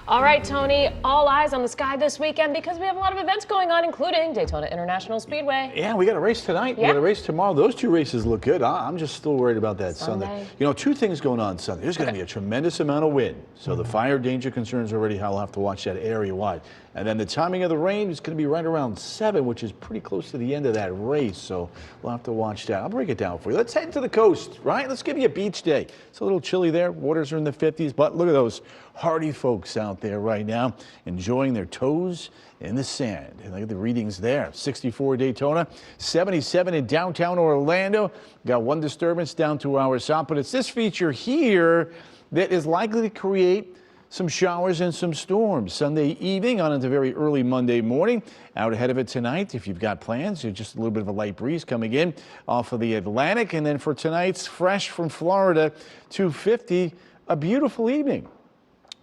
All right, Tony, all eyes on the sky this weekend because we have a lot of events going on, including Daytona International Speedway. Yeah, we got a race tonight. Yeah. We got a race tomorrow. Those two races look good. I'm just still worried about that Sunday. You know, two things going on Sunday. There's going to be a tremendous amount of wind. So the fire danger concerns already. I'll have to watch that area wide. And then the timing of the rain is going to be right around 7, which is pretty close to the end of that race. So we'll have to watch that. I'll break it down for you. Let's head to the coast, right? Let's give you a beach day. It's a little chilly there. Waters are in the 50s, but look at those hardy folks out there right now enjoying their toes in the sand. And look at the readings there. 64 Daytona, 77 in downtown Orlando. Got one disturbance down 2 hours south, but it's this feature here that is likely to create some showers and some storms Sunday evening on into very early Monday morning. Out ahead of it tonight, if you've got plans, there's just a little bit of a light breeze coming in off of the Atlantic. And then for tonight's fresh from Florida, 250, a beautiful evening.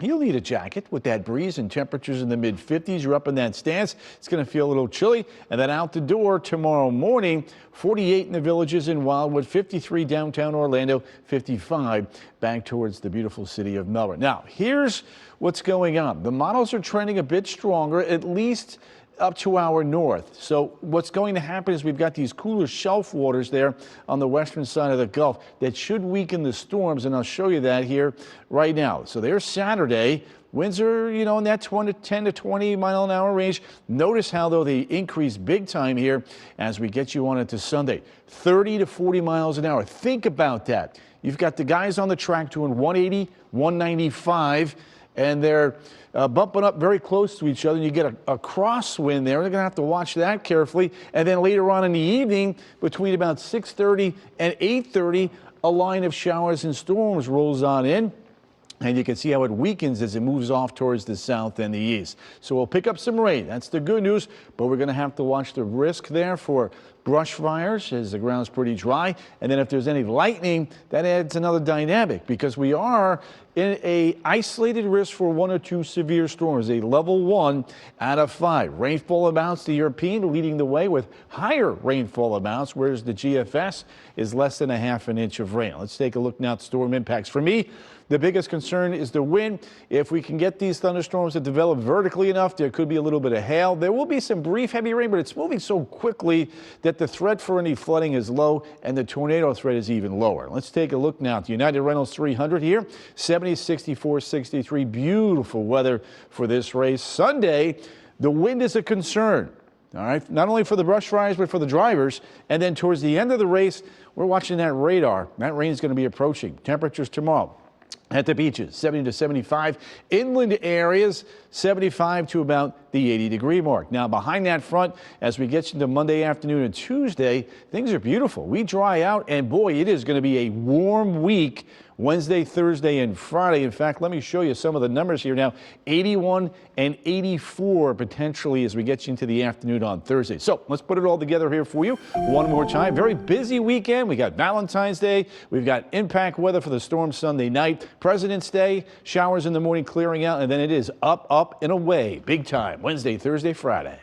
You'll need a jacket with that breeze and temperatures in the mid-50s. You're up in that stance. It's going to feel a little chilly. And then out the door tomorrow morning, 48 in the Villages in Wildwood, 53 downtown Orlando, 55 back towards the beautiful city of Melbourne. Now, here's what's going on. The models are trending a bit stronger, at least up to our north. So what's going to happen is we've got these cooler shelf waters there on the western side of the Gulf that should weaken the storms, and I'll show you that here right now. So there's Saturday. Winds are, you know, in that 10 to 20 mile an hour range. Notice how, though, they increase big time here as we get you on into Sunday. 30 to 40 miles an hour. Think about that. You've got the guys on the track doing 180, 195, and they're bumping up very close to each other, and you get a crosswind there. They're going to have to watch that carefully. And then later on in the evening, between about 6:30 and 8:30, a line of showers and storms rolls on in. And you can see how it weakens as it moves off towards the south and the east. So we'll pick up some rain. That's the good news, but we're going to have to watch the risk there for brush fires as the ground's pretty dry. And then if there's any lightning, that adds another dynamic because we are in a isolated risk for 1 or 2 severe storms, a level 1 out of 5. Rainfall amounts, the European leading the way with higher rainfall amounts, whereas the GFS is less than ½ inch of rain. Let's take a look now at storm impacts. For me, the biggest concern is the wind. If we can get these thunderstorms to develop vertically enough, there could be a little bit of hail. There will be some brief heavy rain, but it's moving so quickly that the threat for any flooding is low and the tornado threat is even lower. Let's take a look now at the United Rentals 300 here. 70, 64, 63. Beautiful weather for this race. Sunday, the wind is a concern. All right, not only for the brush fires, but for the drivers. And then towards the end of the race, we're watching that radar. That rain is going to be approaching. Temperatures tomorrow. At the beaches, 70 to 75. Inland areas, 75 to about the 80-degree mark. Now, behind that front, as we get into Monday afternoon and Tuesday, things are beautiful. We dry out, and boy, it is going to be a warm week Wednesday, Thursday, and Friday. In fact, let me show you some of the numbers here now. 81 and 84 potentially as we get you into the afternoon on Thursday. So let's put it all together here for you one more time. Very busy weekend. We got Valentine's Day. We've got impact weather for the storm Sunday night. President's Day, showers in the morning clearing out, and then it is up, and away big time Wednesday, Thursday, Friday.